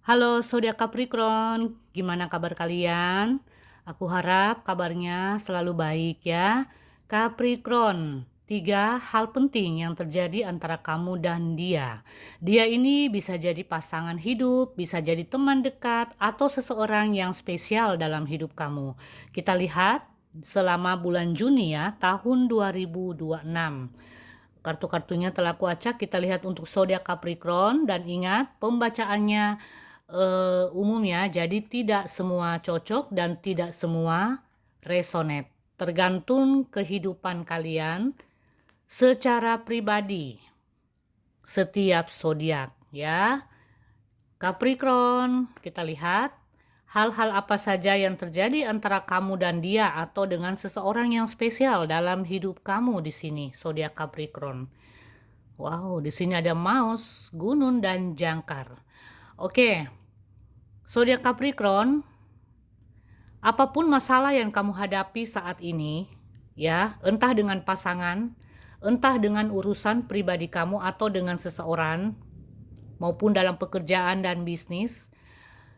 Halo zodiak Capricorn, gimana kabar kalian? Aku harap kabarnya selalu baik ya. Capricorn, tiga hal penting yang terjadi antara kamu dan dia. Dia ini bisa jadi pasangan hidup, bisa jadi teman dekat, atau seseorang yang spesial dalam hidup kamu. Kita lihat selama bulan Juni ya, tahun 2026. Kartu-kartunya telah kuacak, kita lihat untuk zodiak Capricorn dan ingat pembacaannya umum ya, jadi tidak semua cocok dan tidak semua resonate. Tergantung kehidupan kalian secara pribadi setiap zodiak ya. Capricorn, kita lihat hal-hal apa saja yang terjadi antara kamu dan dia atau dengan seseorang yang spesial dalam hidup kamu di sini, zodiak Capricorn. Wow, di sini ada Maus, Gunung dan Jangkar. Oke, zodiak Capricorn, apapun masalah yang kamu hadapi saat ini, ya, entah dengan pasangan, entah dengan urusan pribadi kamu atau dengan seseorang, maupun dalam pekerjaan dan bisnis,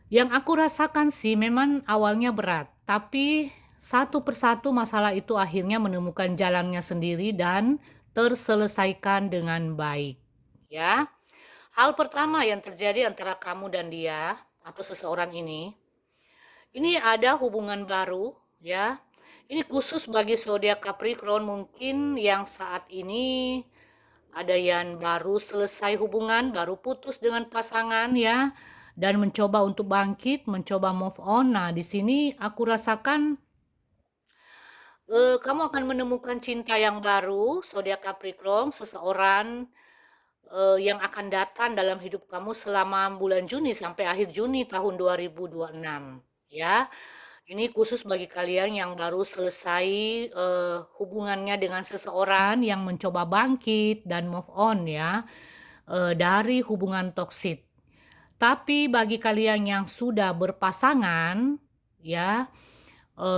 yang aku rasakan sih memang awalnya berat, tapi satu persatu masalah itu akhirnya menemukan jalannya sendiri dan terselesaikan dengan baik, ya. Hal pertama yang terjadi antara kamu dan dia atau seseorang ini ada hubungan baru ya. Ini khusus bagi zodiak Capricorn mungkin yang saat ini ada yang baru selesai hubungan, baru putus dengan pasangan ya dan mencoba untuk bangkit, mencoba move on. Nah, di sini aku rasakan kamu akan menemukan cinta yang baru, zodiak Capricorn, seseorang yang akan datang dalam hidup kamu selama bulan Juni sampai akhir Juni tahun 2026 ya. Ini khusus bagi kalian yang baru selesai hubungannya dengan seseorang yang mencoba bangkit dan move on ya dari hubungan toksik. Tapi bagi kalian yang sudah berpasangan ya,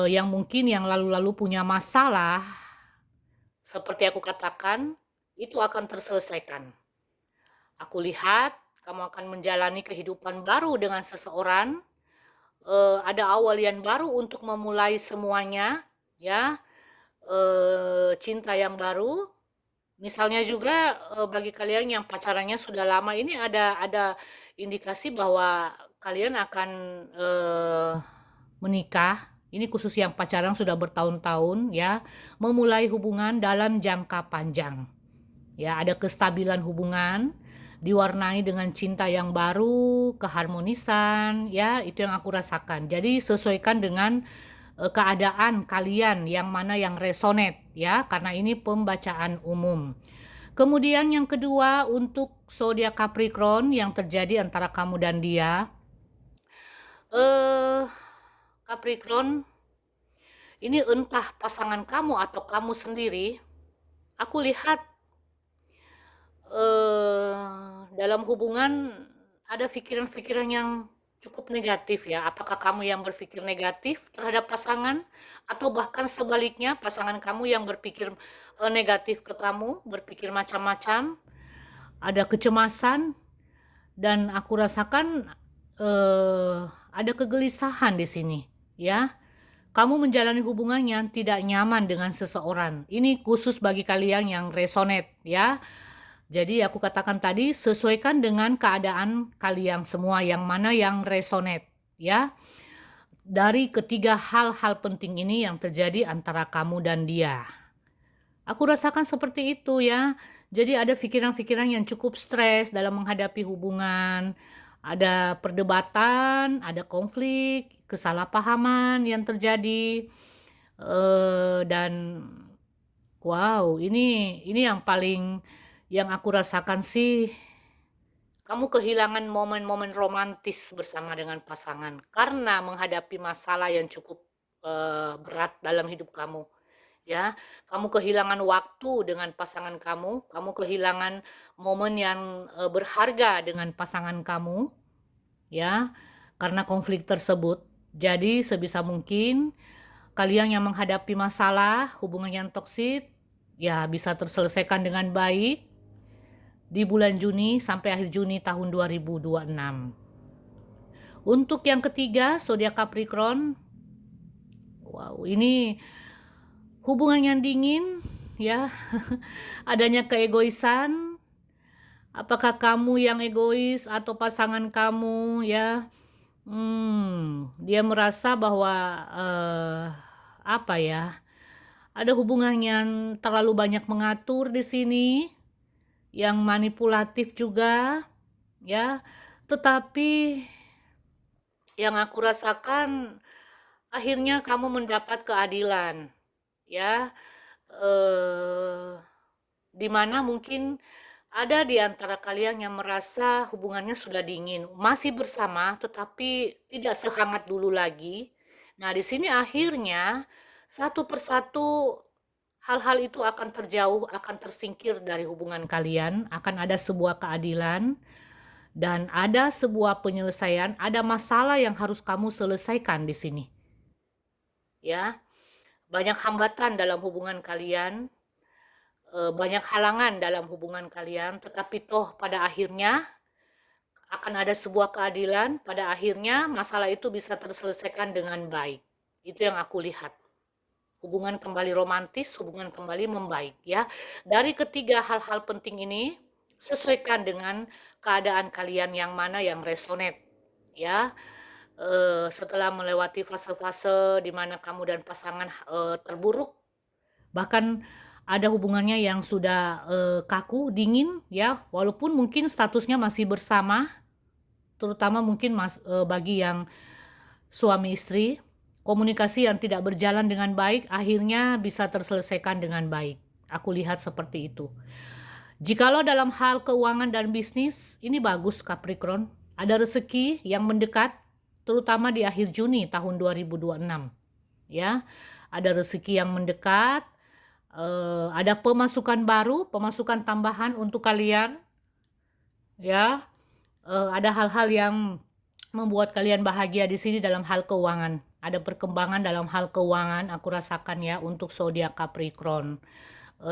yang mungkin yang lalu-lalu punya masalah, seperti aku katakan, itu akan terselesaikan. Aku lihat kamu akan menjalani kehidupan baru dengan seseorang, ada awal yang baru untuk memulai semuanya, ya, cinta yang baru. Misalnya juga bagi kalian yang pacarannya sudah lama, ini ada indikasi bahwa kalian akan menikah. Ini khusus yang pacaran sudah bertahun-tahun, ya, memulai hubungan dalam jangka panjang. Ya, ada kestabilan hubungan diwarnai dengan cinta yang baru, keharmonisan, ya, itu yang aku rasakan. Jadi sesuaikan dengan keadaan kalian yang mana yang resonate, ya, karena ini pembacaan umum. Kemudian yang kedua untuk zodiak Capricorn yang terjadi antara kamu dan dia, eh Capricorn, ini entah pasangan kamu atau kamu sendiri, aku lihat dalam hubungan ada pikiran-pikiran yang cukup negatif ya. Apakah kamu yang berpikir negatif terhadap pasangan atau bahkan sebaliknya pasangan kamu yang berpikir negatif ke kamu, berpikir macam-macam, ada kecemasan dan aku rasakan ada kegelisahan di sini ya. Kamu menjalani hubungan yang tidak nyaman dengan seseorang. Ini khusus bagi kalian yang resonate ya. Jadi aku katakan tadi sesuaikan dengan keadaan kalian semua yang mana yang resonate ya. Dari ketiga hal-hal penting ini yang terjadi antara kamu dan dia. Aku rasakan seperti itu ya. Jadi ada pikiran-pikiran yang cukup stres dalam menghadapi hubungan. Ada perdebatan, ada konflik, kesalahpahaman yang terjadi. Dan wow, ini yang paling yang aku rasakan sih, kamu kehilangan momen-momen romantis bersama dengan pasangan karena menghadapi masalah yang cukup berat dalam hidup kamu. Ya, kamu kehilangan waktu dengan pasangan kamu kehilangan momen yang berharga dengan pasangan kamu, ya, karena konflik tersebut. Jadi sebisa mungkin kalian yang menghadapi masalah hubungan yang toksik, ya bisa terselesaikan dengan baik di bulan Juni sampai akhir Juni tahun 2026. Untuk yang ketiga, zodiak Capricorn, wow, ini hubungan yang dingin, ya. Adanya keegoisan. Apakah kamu yang egois atau pasangan kamu, ya? Dia merasa bahwa apa ya? Ada hubungan yang terlalu banyak mengatur di sini, yang manipulatif juga, ya. Tetapi yang aku rasakan akhirnya kamu mendapat keadilan, ya. Eh, di mana mungkin ada di antara kalian yang merasa hubungannya sudah dingin, masih bersama tetapi tidak sehangat dulu lagi. Nah, di sini akhirnya satu persatu hal-hal itu akan terjauh, akan tersingkir dari hubungan kalian, akan ada sebuah keadilan dan ada sebuah penyelesaian, ada masalah yang harus kamu selesaikan di sini. Ya, banyak hambatan dalam hubungan kalian, banyak halangan dalam hubungan kalian, tetapi toh pada akhirnya akan ada sebuah keadilan, pada akhirnya masalah itu bisa terselesaikan dengan baik. Itu yang aku lihat. Hubungan kembali romantis, hubungan kembali membaik, ya. Dari ketiga hal-hal penting ini, sesuaikan dengan keadaan kalian yang mana yang resonate, ya. Setelah melewati fase-fase di mana kamu dan pasangan terburuk, bahkan ada hubungannya yang sudah kaku, dingin, ya, walaupun mungkin statusnya masih bersama, terutama mungkin bagi yang suami istri, komunikasi yang tidak berjalan dengan baik akhirnya bisa terselesaikan dengan baik. Aku lihat seperti itu. Jikalau dalam hal keuangan dan bisnis, ini bagus Capricorn. Ada rezeki yang mendekat, terutama di akhir Juni tahun 2026. Ya, ada rezeki yang mendekat, ada pemasukan baru, pemasukan tambahan untuk kalian. Ya, ada hal-hal yang membuat kalian bahagia di sini dalam hal keuangan. Ada perkembangan dalam hal keuangan, aku rasakan ya untuk zodiak Capricorn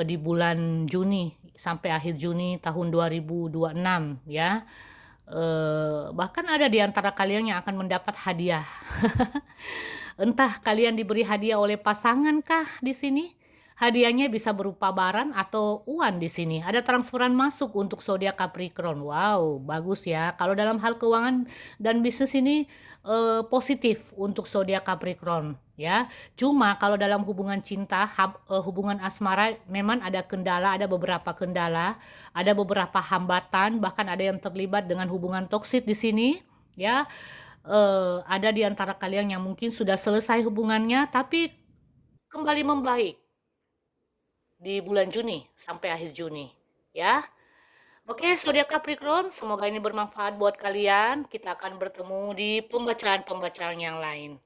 di bulan Juni sampai akhir Juni tahun 2026, ya. Bahkan ada di antara kalian yang akan mendapat hadiah. Entah kalian diberi hadiah oleh pasangan kah di sini? Hadiahnya bisa berupa barang atau uang di sini. Ada transferan masuk untuk zodiak Capricorn. Wow, bagus ya. Kalau dalam hal keuangan dan bisnis ini positif untuk zodiak Capricorn, ya. Cuma kalau dalam hubungan cinta, hubungan asmara memang ada kendala, ada beberapa kendala, ada beberapa hambatan, bahkan ada yang terlibat dengan hubungan toksik di sini, ya. Ada di antara kalian yang mungkin sudah selesai hubungannya tapi kembali membaik di bulan Juni sampai akhir Juni, ya. Oke, zodiak Capricorn, semoga ini bermanfaat buat kalian. Kita akan bertemu di pembacaan-pembacaan yang lain.